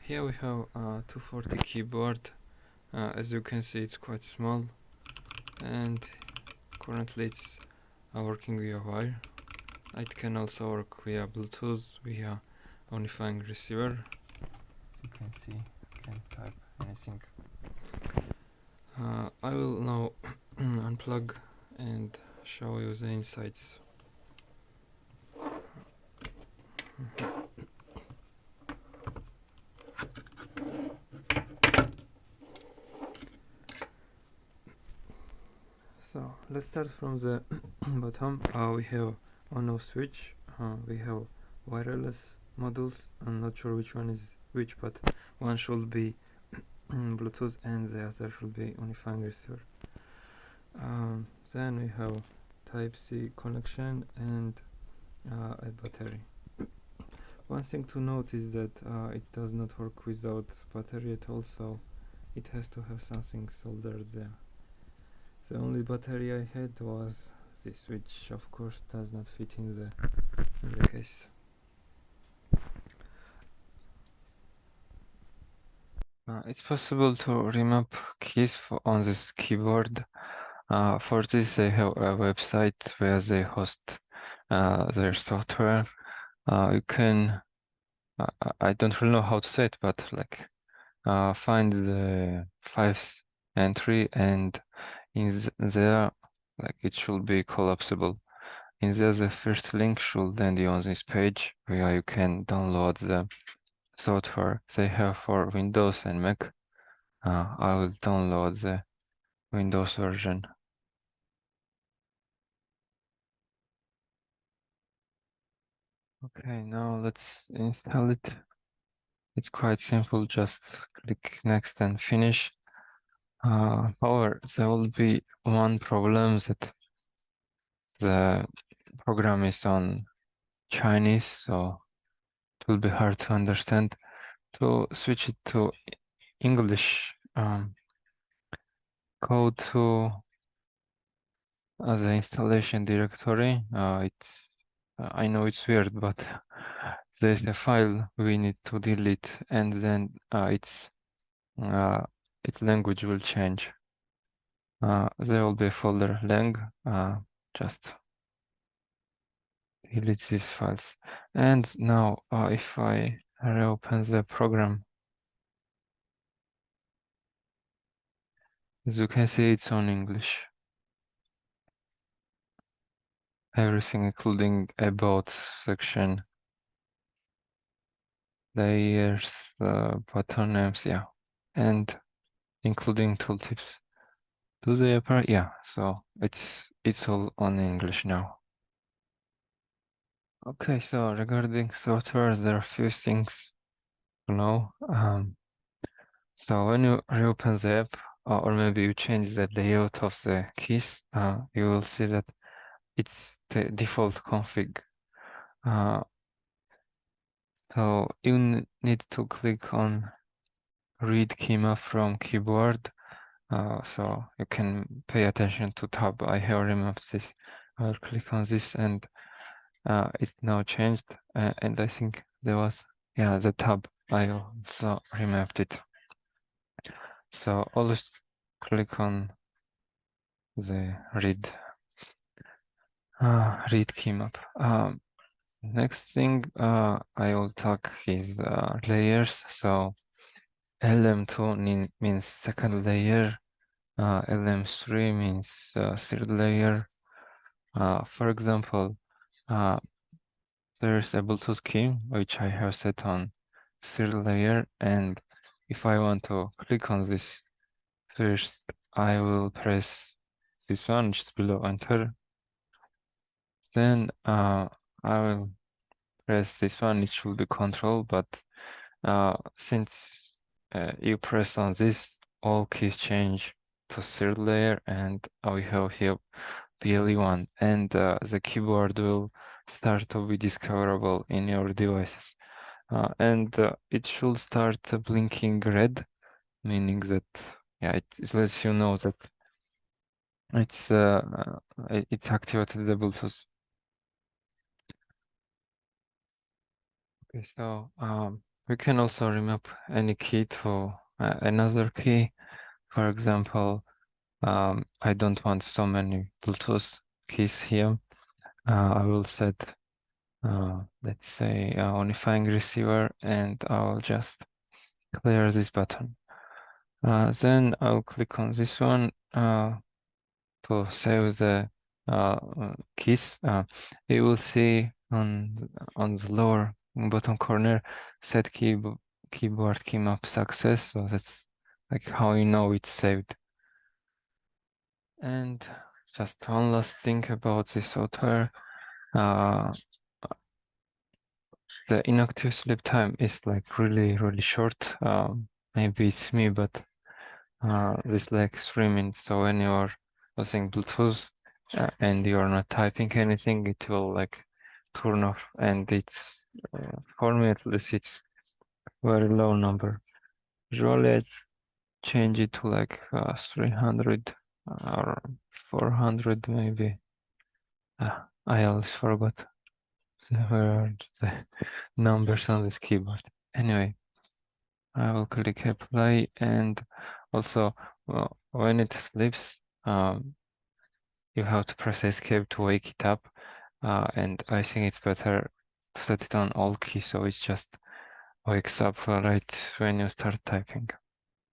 Here we have a 240 keyboard. As you can see, it's quite small, and currently it's working via wire. It can also work via Bluetooth, via unifying receiver. You can see, you can type anything. I will now unplug and show you the insights. So let's start from the bottom. We have on-off switch. We have wireless modules. I'm not sure which one is which, but one should be Bluetooth and the other should be unifying receiver. Then we have Type-C connection and a battery. One thing to note is that it does not work without battery at all, so it has to have something soldered there. The only battery I had was this, which of course does not fit in the case. It's possible to remap keys on this keyboard. For this, they have a website where they host their software. You can, I don't really know how to say it, but like find the files entry, and in there, like it should be collapsible. In there, the first link should land you on this page where you can download the software they have for Windows and Mac. I will download the Windows version. Okay, now let's install it. It's quite simple, just click next and finish. However, there will be one problem, that the program is on Chinese, so it will be hard to understand. To switch it to English, go to the installation directory. I know it's weird, but there's a file we need to delete, and then its language will change. There will be a folder lang. Just delete these files. And now, if I reopen the program, as you can see, it's on English. Everything, including about section, layers, button names, yeah, and including tooltips. Do they appear? Yeah, so it's all on English now. Okay, so regarding software, there are a few things to know. So when you reopen the app, or maybe you change the layout of the keys, you will see that it's the default config. So you need to click on read keyma from keyboard, so you can pay attention to tab. I have removed this. I'll click on this, and it's now changed, and I think there was, yeah, the tab. I also remapped it. So always click on the read key map. Next thing I will talk is layers. So LM2 means second layer, LM3 means third layer. For example, there's a Bluetooth key which I have set on third layer, and if I want to click on this first, I will press this one just below enter. Then I will press this one, it should be control, but since you press on this, all keys change to third layer, and we have here PLE1, and the keyboard will start to be discoverable in your devices. And it should start blinking red, meaning that, yeah, it lets you know that it's activated the Bluetooth. Okay, so We can also remap any key to another key. For example, I don't want so many Bluetooth keys here. I will set, let's say, unifying receiver, and I'll just clear this button. Then I'll click on this one to save the keys. You will see on the lower bottom corner, set keyboard key map success. So that's like how you know it's saved. And just one last thing about this software. The inactive sleep time is like really short. Maybe it's me, but this like 3 minutes. So when you're using Bluetooth and you're not typing anything, it will like turn off. And it's for me at least it's very low number. Usually I change it to like 300 or 400 maybe. I always forgot where are the numbers on this keyboard. Anyway, I will click apply, and also when it sleeps, you have to press escape to wake it up. And I think it's better to set it on all key so it just wakes up right when you start typing.